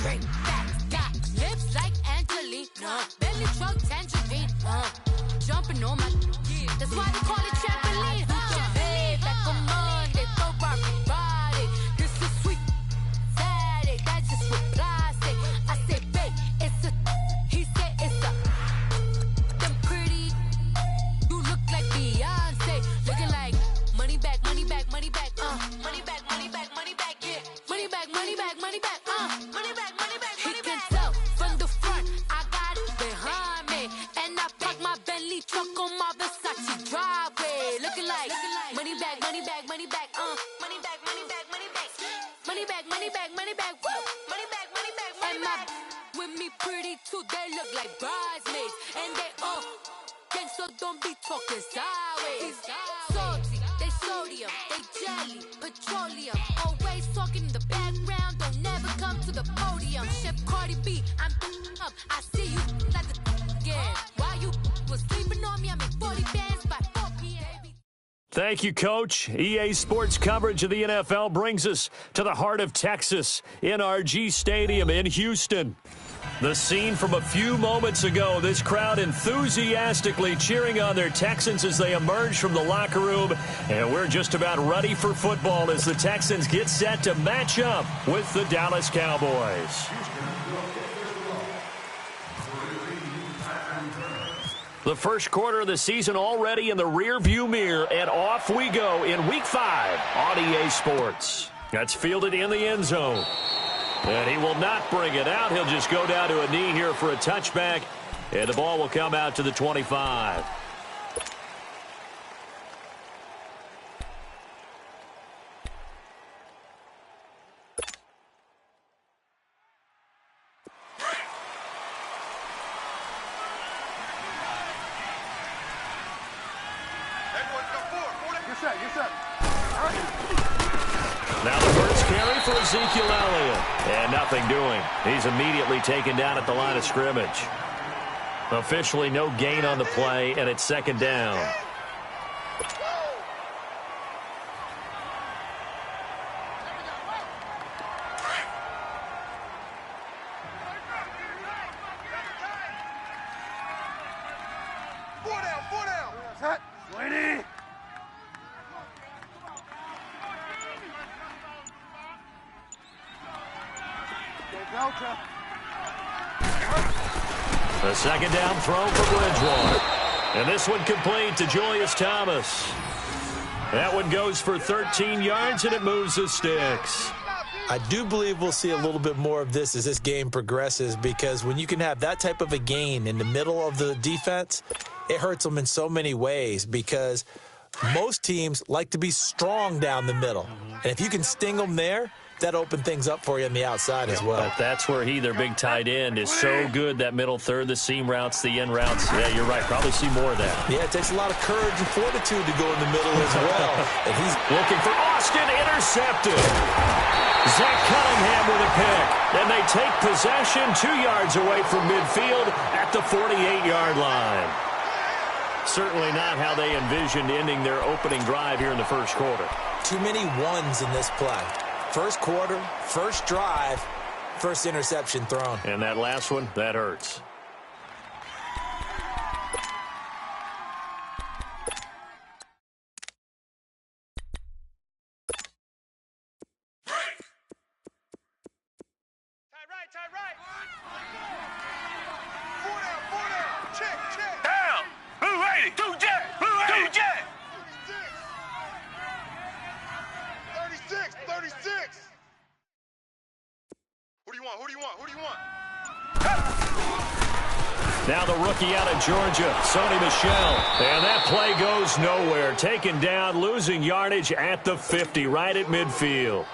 great facts. Got lips like Angelina, belly truck tangerine, jumping on my, that's why they call it trampoline. Hey, back on Monday, throw Friday. This is sweet Saturday, that's just what Ply say. I say, babe, it's a, he said it's a, them pretty, you look like Beyonce, looking like money back, money back, money back, money back, money back, money back, yeah, money back, money back, money back, money back, money back, money back. He can tell from the front, I got it behind me, and I park my Bentley truck on my Versace driveway, looking like money back, money back, money back, money back, money back, money back, money back, money back, money back, woo, money back, money back, money back. With me pretty too, they look like bridesmaids, and they all gang, so don't be talking sideways. Salty, they sodium, they jelly, petroleum, always talking in the background, don't never come to the podium. Chef Cardi B, I'm up, I see you like the again. Why you was sleeping on me? I'm in 40 bands by 4 p.m. Thank you, Coach. EA Sports coverage of the NFL brings us to the heart of Texas, NRG Stadium in Houston. The scene from a few moments ago, this crowd enthusiastically cheering on their Texans as they emerge from the locker room. And we're just about ready for football as the Texans get set to match up with the Dallas Cowboys. The first quarter of the season already in the rearview mirror, and off we go in Week 5 on EA Sports. That's fielded in the end zone. And he will not bring it out. He'll just go down to a knee here for a touchback, and the ball will come out to the 25. Now the first carry for Ezekiel Elliott. And nothing doing. He's immediately taken down at the line of scrimmage. Officially no gain on the play, and it's second down. The second down throw for Bridgewater. And this one complete to Julius Thomas. That one goes for 13 yards, and it moves the sticks. I do believe we'll see a little bit more of this as this game progresses, because when you can have that type of a gain in the middle of the defense, it hurts them in so many ways, because most teams like to be strong down the middle. And if you can sting them there, that opened things up for you on the outside as well. But that's where their big tight end, is so good, that middle third, the seam routes, the end routes. Yeah, you're right. Probably see more of that. Yeah, it takes a lot of courage and fortitude to go in the middle as well. And he's looking for Austin, intercepted. Zach Cunningham with a pick. And they take possession 2 yards away from midfield at the 48-yard line. Certainly not how they envisioned ending their opening drive here in the first quarter. Too many ones in this play. First quarter, first drive, first interception thrown. And that last one, that hurts. Tight right. 4 down. Check. Down. 280. 2 jet. 36. Who do you want? Now the rookie out of Georgia, Sony Michel. And that play goes nowhere. Taken down, losing yardage at the 50, right at midfield.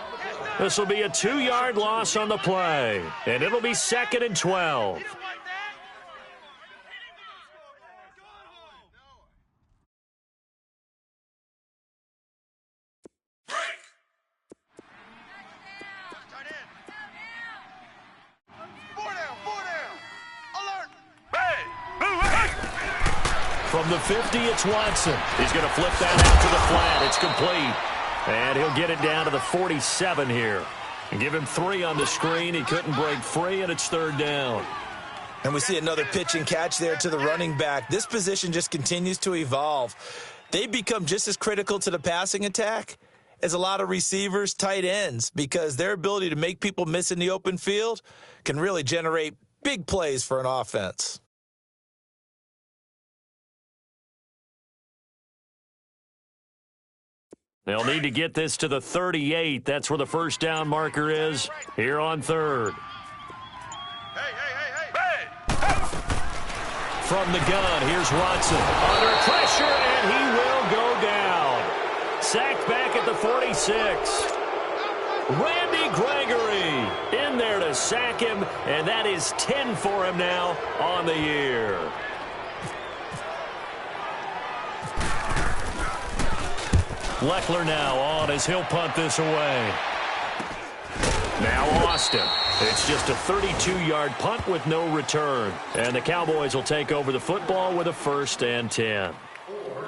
This will be a 2-yard loss on the play. And it'll be 2nd and 12. From the 50, it's Watson. He's going to flip that out to the flat. It's complete. And he'll get it down to the 47 here. Give him 3 on the screen. He couldn't break free, and it's 3rd down. And we see another pitch and catch there to the running back. This position just continues to evolve. They become just as critical to the passing attack as a lot of receivers, tight ends, because their ability to make people miss in the open field can really generate big plays for an offense. They'll need to get this to the 38. That's where the first down marker is here on 3rd. Hey. From the gun, here's Watson. Under pressure, and he will go down. Sacked back at the 46. Randy Gregory in there to sack him, and that is 10 for him now on the year. Leckler now on as he'll punt this away. Now Austin. It's just a 32-yard punt with no return. And the Cowboys will take over the football with a 1st and 10.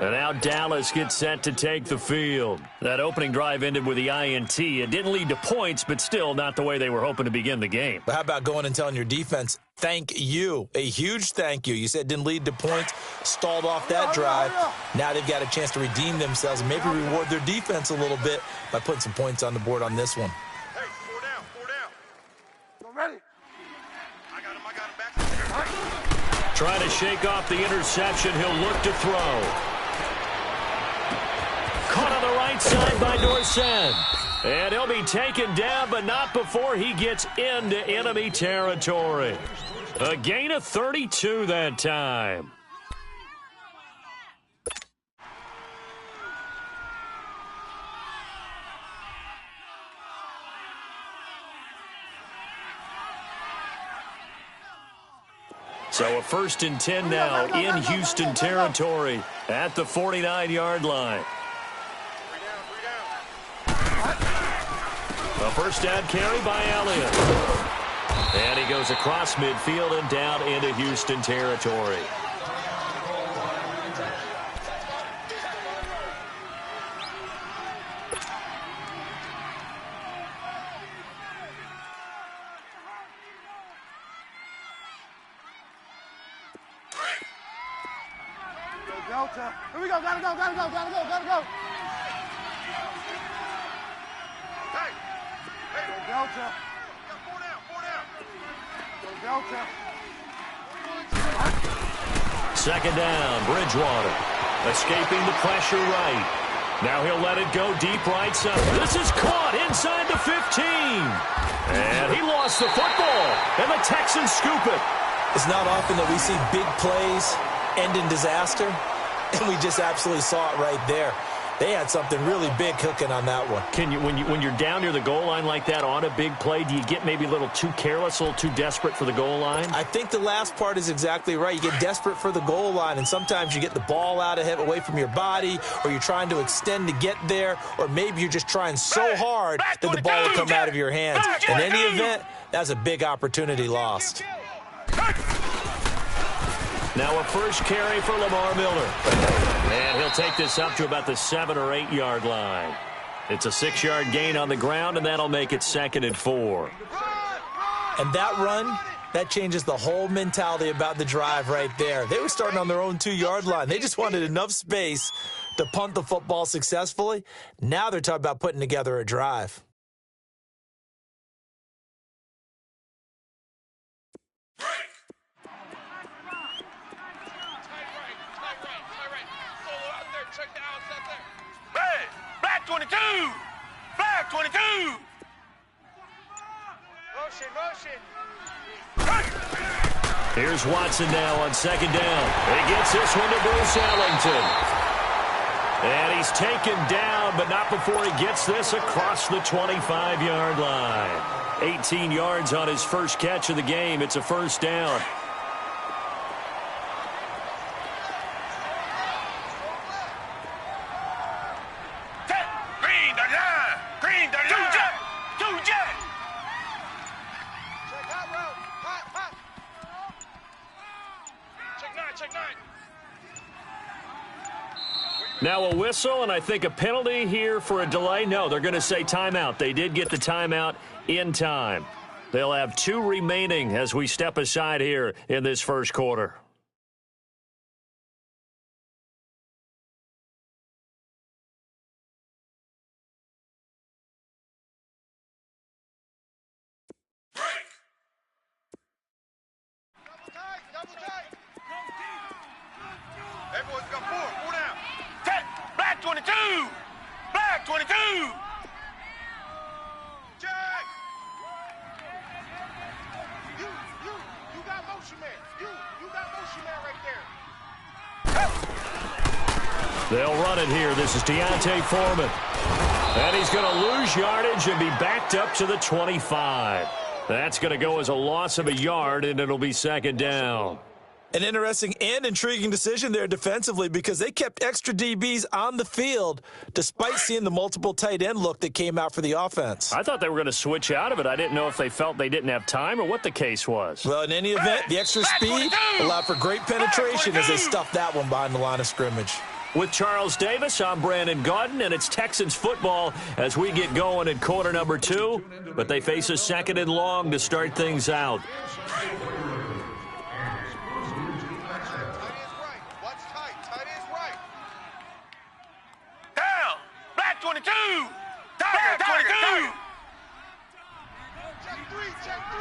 And now Dallas gets set to take the field. That opening drive ended with the INT. It didn't lead to points, but still not the way they were hoping to begin the game. But how about going and telling your defense, thank you, a huge thank you. You said it didn't lead to points, stalled off that drive. Now they've got a chance to redeem themselves and maybe reward their defense a little bit by putting some points on the board on this one. Hey, 4 down. You ready? I got him back. Trying to shake off the interception. He'll look to throw. Caught on the right side by Dorsett. And he'll be taken down, but not before he gets into enemy territory. A gain of 32 that time. So a 1st and 10 now in Houston territory at the 49-yard line. A first down carry by Elliott. And he goes across midfield and down into Houston territory. Delta. Here we go. Gotta go. Hey. Go Delta. Four down. Go Delta. 2nd down, Bridgewater. Escaping the pressure right. Now he'll let it go deep right side. This is caught inside the 15. And he lost the football. And the Texans scoop it. It's not often that we see big plays end in disaster, and we just absolutely saw it right there. They had something really big cooking on that one. Can you, when you're down near the goal line like that on a big play, do you get maybe a little too careless, a little too desperate for the goal line? I think the last part is exactly right. You get desperate for the goal line, and sometimes you get the ball out of it, away from your body, or you're trying to extend to get there, or maybe you're just trying so hard that the ball will come out of your hands. In any event, that's a big opportunity lost. Now a first carry for Lamar Miller. And he'll take this up to about the 7 or 8 yard line. It's a 6-yard gain on the ground, and that'll make it 2nd and 4. And that run, that changes the whole mentality about the drive right there. They were starting on their own 2-yard line. They just wanted enough space to punt the football successfully. Now they're talking about putting together a drive. Flag 22! Motion! Here's Watson now on 2nd down. He gets this one to Bruce Ellington. And he's taken down, but not before he gets this across the 25-yard line. 18 yards on his first catch of the game. It's a 1st down. Check 9. Now a whistle, and I think a penalty here for a delay. No, they're going to say timeout. They did get the timeout in time. They'll have 2 remaining as we step aside here in this first quarter. Everyone's got 4 down. Check. Black 22. Black 22. Check. You got motion man. You got motion man right there. They'll run it here. This is Deontay Foreman. And he's going to lose yardage and be backed up to the 25. That's going to go as a loss of a yard, and it'll be second down. An interesting and intriguing decision there defensively because they kept extra DBs on the field despite seeing the multiple tight end look that came out for the offense. I thought they were going to switch out of it. I didn't know if they felt they didn't have time or what the case was. Well, in any event, the extra speed allowed for great penetration as they stuffed that one behind the line of scrimmage. With Charles Davis, I'm Brandon Gaudin, and it's Texans football as we get going in quarter number 2. But they face a second and long to start things out. Down. Black 22. Tiger 22. Check 3.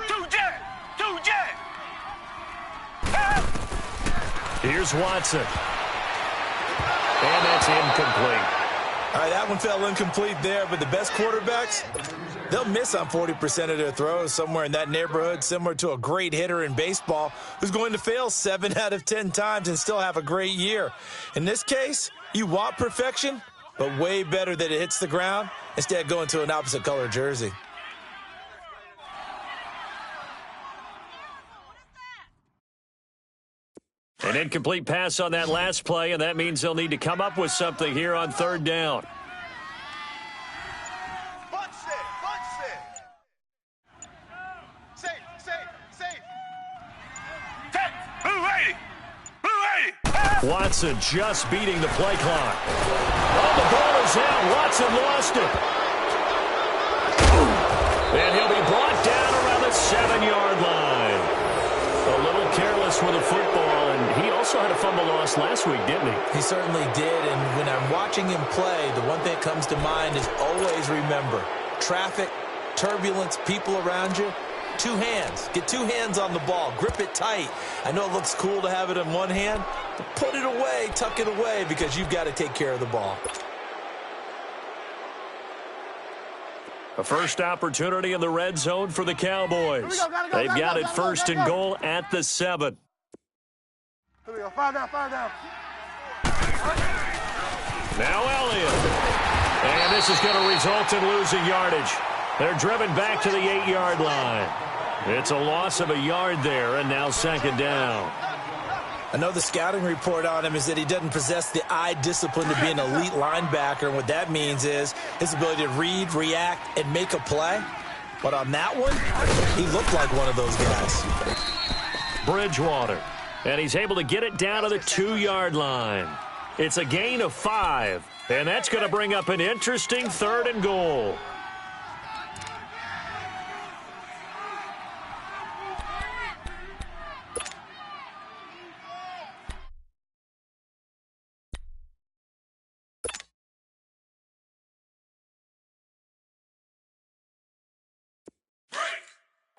2 jet. 2 jet. Here's Watson. And that's incomplete. All right, that one fell incomplete there, but the best quarterbacks, they'll miss on 40% of their throws, somewhere in that neighborhood, similar to a great hitter in baseball who's going to fail 7 out of 10 times and still have a great year. In this case, you want perfection, but way better that it hits the ground instead of going to an opposite color jersey. An incomplete pass on that last play, and that means they'll need to come up with something here on third down. Watson just beating the play clock. Oh, the ball is out. Watson lost it. And he'll be brought down around the 7-yard line. A little careless with the football, and he also had a fumble loss last week, didn't he? He certainly did, and when I'm watching him play, the one thing that comes to mind is always remember, traffic, turbulence, people around you, 2 hands. Get 2 hands on the ball. Grip it tight. I know it looks cool to have it in one hand, but put it away, tuck it away, because you've got to take care of the ball. A first opportunity in the red zone for the Cowboys. They've got it first and goal at the 7. Here we go. Fire down. Now Elliott. And this is going to result in losing yardage. They're driven back to the 8-yard line. It's a loss of a yard there, and now second down. I know the scouting report on him is that he doesn't possess the eye discipline to be an elite linebacker, and what that means is his ability to read, react, and make a play. But on that one, he looked like one of those guys. Bridgewater, and he's able to get it down to the 2-yard line. It's a gain of 5, and that's going to bring up an interesting third and goal.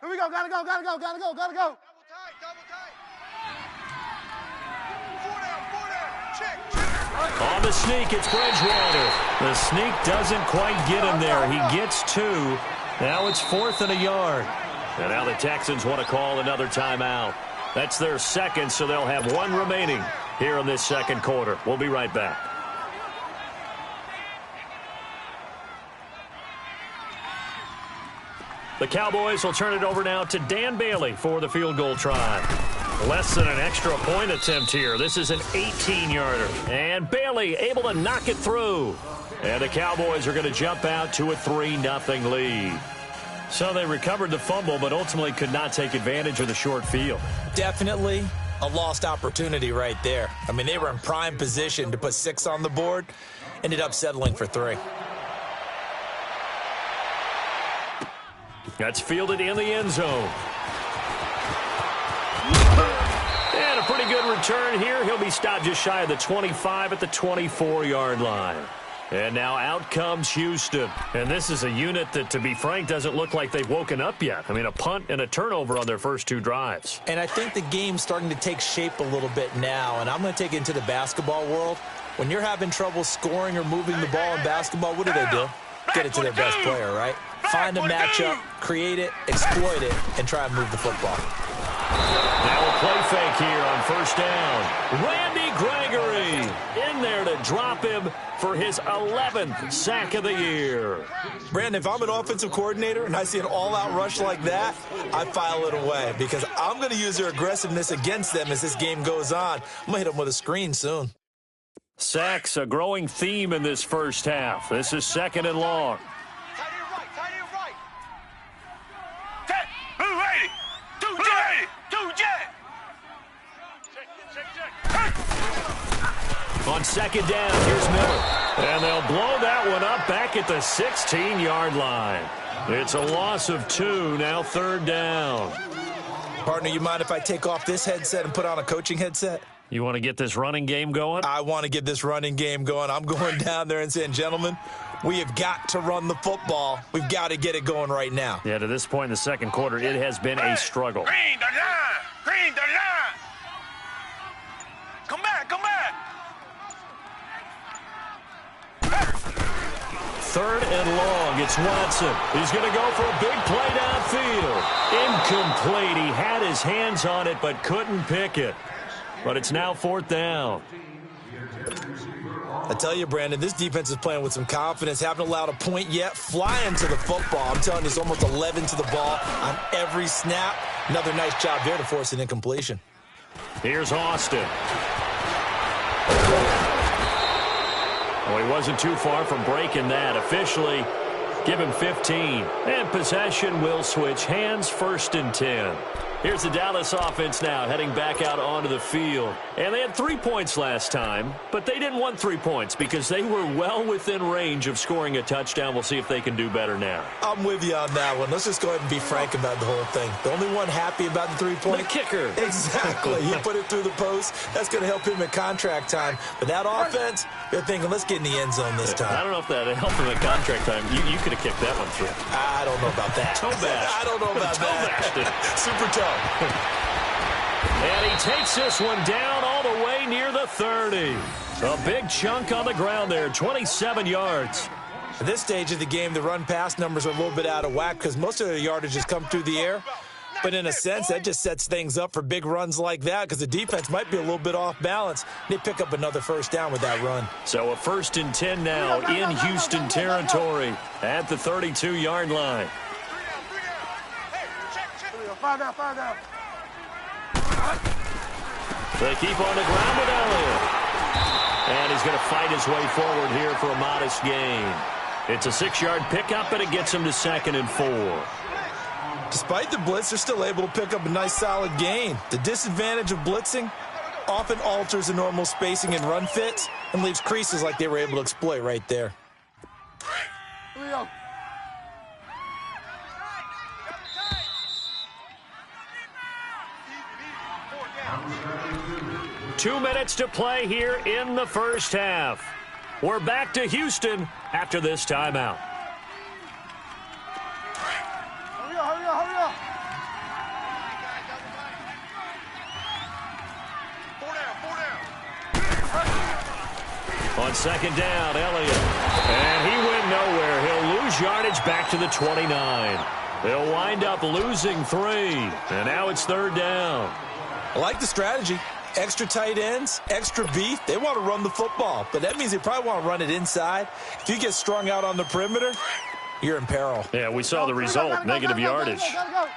Here we go. Gotta go. Double tight. 4 down. Check. On the sneak, it's Bridgewater. The sneak doesn't quite get him there. He gets 2. Now it's 4th and a yard. And now the Texans want to call another timeout. That's their second, so they'll have 1 remaining here in this second quarter. We'll be right back. The Cowboys will turn it over now to Dan Bailey for the field goal try. Less than an extra point attempt here. This is an 18-yarder. And Bailey able to knock it through. And the Cowboys are going to jump out to a 3-0 lead. So they recovered the fumble, but ultimately could not take advantage of the short field. Definitely a lost opportunity right there. I mean, they were in prime position to put 6 on the board, ended up settling for 3. That's fielded in the end zone. And a pretty good return here. He'll be stopped just shy of the 25 at the 24-yard line. And now out comes Houston. And this is a unit that, to be frank, doesn't look like they've woken up yet. I mean, a punt and a turnover on their first 2 drives. And I think the game's starting to take shape a little bit now. And I'm going to take it into the basketball world. When you're having trouble scoring or moving the ball in basketball, what do? Get it to their best player, right? Find a matchup, create it, exploit it, and try and move the football. Now a play fake here on first down. Randy Gregory in there to drop him for his 11th sack of the year. Brandon, if I'm an offensive coordinator and I see an all-out rush like that, I file it away because I'm going to use their aggressiveness against them as this game goes on. I'm going to hit them with a screen soon. Sacks, a growing theme in this first half. This is 2nd and long. Tight end right, tight end right. Jet, blue ready. 2 jet, 2 jet. Check. On 2nd down, here's Miller. And they'll blow that one up back at the 16-yard line. It's a loss of 2, now 3rd down. Partner, you mind if I take off this headset and put on a coaching headset? You want to get this running game going? I want to get this running game going. I'm going down there and saying, gentlemen, we have got to run the football. We've got to get it going right now. Yeah, to this point in the second quarter, it has been a struggle. Green the line. Green the line. Come back, come back. 3rd and long. It's Watson. He's going to go for a big play downfield. Incomplete. He had his hands on it but couldn't pick it. But it's now 4th down. I tell you, Brandon, this defense is playing with some confidence. Haven't allowed a point yet. Flying to the football. I'm telling you, it's almost 11 to the ball on every snap. Another nice job there to force an incompletion. Here's Austin. Well, he wasn't too far from breaking that. Officially, give him 15. And possession will switch hands, 1st and 10. Here's the Dallas offense now heading back out onto the field. And they had 3 points last time, but they didn't want 3 points because they were well within range of scoring a touchdown. We'll see if they can do better now. I'm with you on that one. Let's just go ahead and be frank about the whole thing. The only one happy about the 3-point? The kicker. Exactly. He put it through the post. That's going to help him at contract time. But that offense, they're thinking, let's get in the end zone this time. I don't know if that helped him at contract time. You could have kicked that one through. I don't know about that. Toe bash. I don't know about that. Super toe. And he takes this one down all the way near the 30. A big chunk on the ground there, 27 yards. At this stage of the game, the run-pass numbers are a little bit out of whack because most of the yardage has come through the air. But in a sense, that just sets things up for big runs like that because the defense might be a little bit off balance. They pick up another 1st down with that run. So a 1st and 10 now in Houston territory at the 32-yard line. Find out. They keep on the ground with Elliott. And he's going to fight his way forward here for a modest gain. It's a 6-yard pickup, and it gets him to 2nd and 4. Despite the blitz, they're still able to pick up a nice solid gain. The disadvantage of blitzing often alters the normal spacing and run fits and leaves creases like they were able to exploit right there. 2 minutes to play here in the first half. We're back to Houston after this timeout. Hurry up. 4 down. On 2nd down, Elliott. And he went nowhere. He'll lose yardage back to the 29. They'll wind up losing 3. And now it's 3rd down. I like the strategy. Extra tight ends, extra beef. They want to run the football, but that means they probably want to run it inside. If you get strung out on the perimeter, you're in peril. Yeah, we saw the result, negative yardage. Go.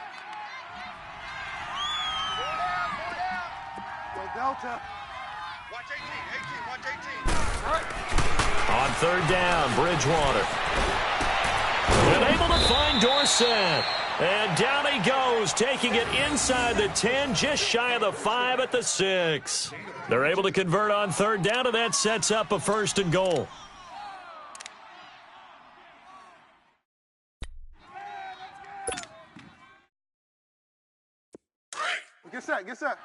Delta. Watch 18, watch 18. On 3rd down, Bridgewater. And able to find Dorsett. And down he goes, taking it inside the 10, just shy of the 5 at the 6. They're able to convert on third down, and that sets up a 1st and goal. Get set, get set.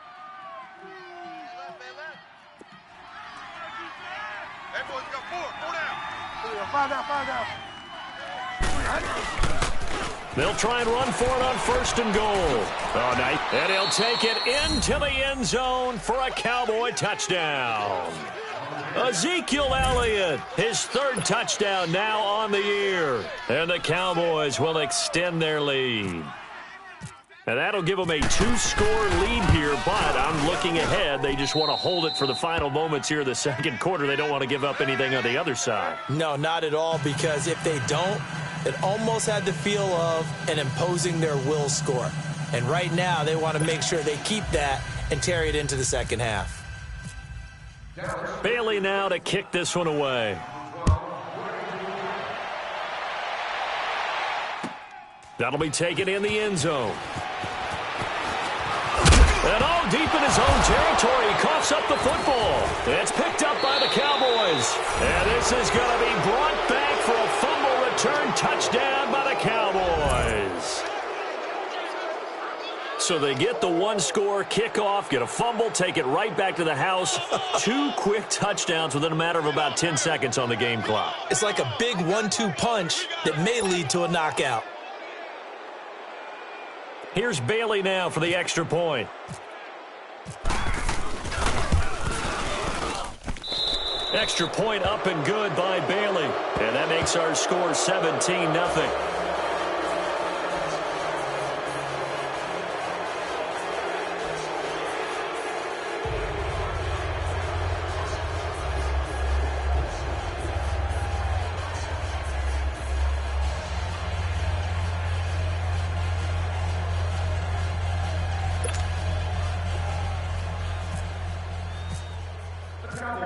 Hey, boys, we got 4 down. 5 down. They'll try and run for it on 1st and goal. Oh, nice. And he'll take it into the end zone for a Cowboy touchdown. Ezekiel Elliott, his 3rd touchdown now on the year. And the Cowboys will extend their lead. And that'll give them a 2-score lead here, but I'm looking ahead. They just want to hold it for the final moments here of the 2nd quarter. They don't want to give up anything on the other side. No, not at all, because if they don't, it almost had the feel of an imposing their will score. And right now, they want to make sure they keep that and carry it into the 2nd half. Bailey now to kick this one away. That'll be taken in the end zone. And all deep in his own territory, he coughs up the football. It's picked up by the Cowboys. And this is going to be brought back for a fumble return touchdown by the Cowboys. So they get the 1-score kickoff, get a fumble, take it right back to the house. 2 quick touchdowns within a matter of about 10 seconds on the game clock. It's like a big 1-2 punch that may lead to a knockout. Here's Bailey now for the extra point. Extra point up and good by Bailey. And that makes our score 17-0.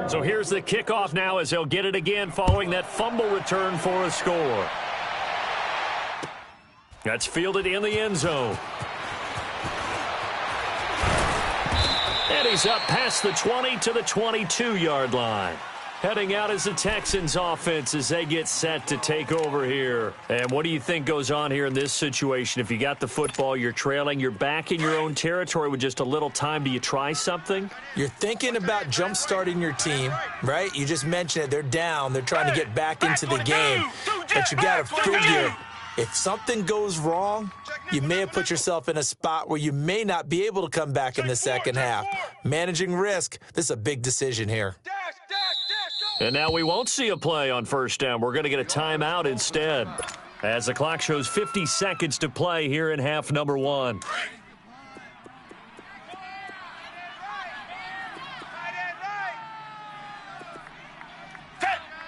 So here's the kickoff now as they'll get it again following that fumble return for a score. That's fielded in the end zone. And he's up past the 20 to the 22-yard line. Heading out as the Texans offense as they get set to take over here. And what do you think goes on here in this situation? If you got the football, you're trailing, you're back in your own territory with just a little time. Do you try something? You're thinking about jump-starting your team, right? You just mentioned it. They're down. They're trying to get back into the game. But you got to figure, if something goes wrong, you may have put yourself in a spot where you may not be able to come back in the 2nd half. Managing risk, this is a big decision here. And now we won't see a play on 1st down. We're going to get a timeout instead, as the clock shows 50 seconds to play here in half number 1.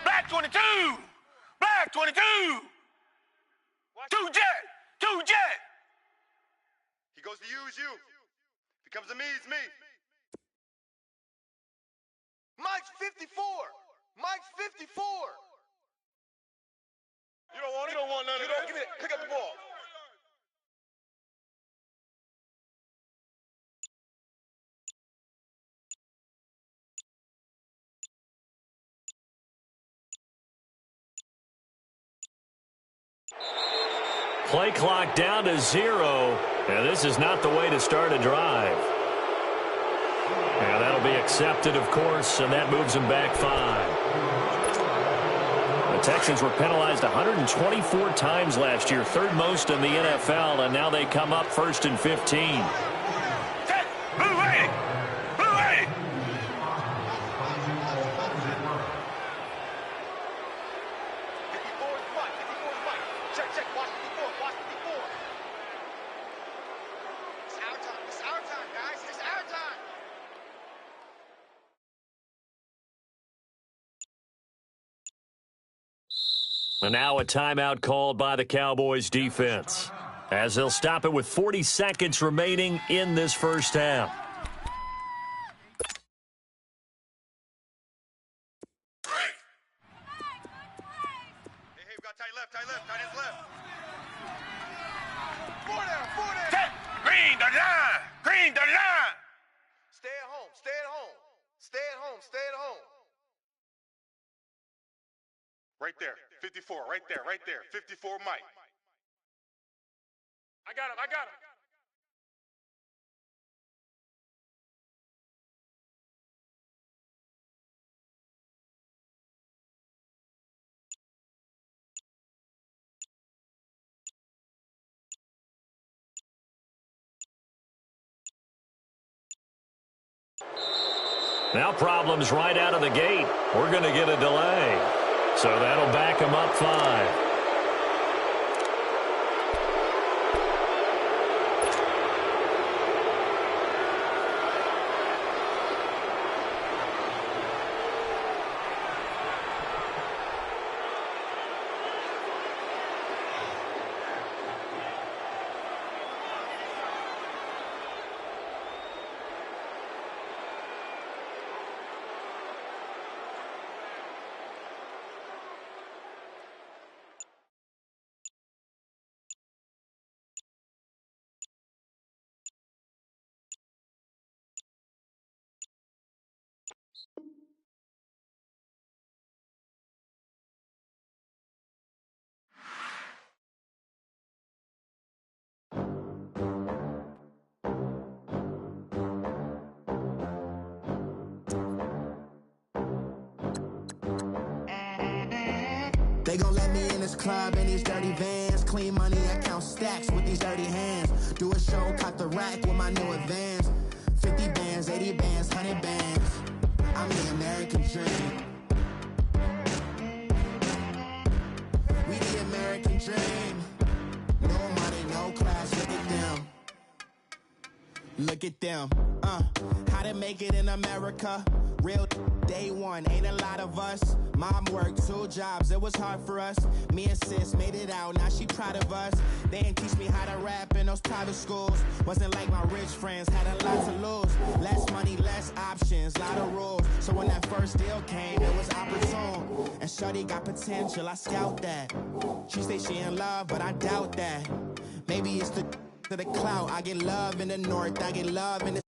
Black 22! Black 22! 2 jet! He goes to use you. If he comes to me, it's me. Mike's 54! Mike's 54! You don't want it? You don't want none of it. Give me it. Pick up the ball. Play clock down to 0, and this is not the way to start a drive. And that'll be accepted, of course, and that moves them back 5. The Texans were penalized 124 times last year, 3rd most in the NFL, and now they come up 1st and 15. Blue 80! Blue 80! Check. Watch 54. It's our time. It's our time, guys. It's our time. And now a timeout called by the Cowboys defense, as they'll stop it with 40 seconds remaining in this 1st half. Hey, we got tight left, tight ends left. Right there. 54. Right there. Right there. 54 Mike. I got him. I got him. Now problems right out of the gate. We're going to get a delay. So that'll back him up 5. They gon' let me in this club in these dirty vans. Clean money, I count stacks with these dirty hands. Do a show, cut the rack with my new advance. 50 bands, 80 bands, 100 bands. I'm the American dream. We the American dream. No money, no class, look at them. Look at them, how to make it in America. Real day one, ain't a lot of us. Mom worked 2 jobs, it was hard for us. Me and sis made it out, now she proud of us. They didn't teach me how to rap in those private schools. Wasn't like my rich friends, had a lot to lose. Less money, less options, lot of rules. So when that first deal came, it was opportune. And shorty got potential, I scout that. She say she in love, but I doubt that. Maybe it's the clout. I get love in the north, I get love in the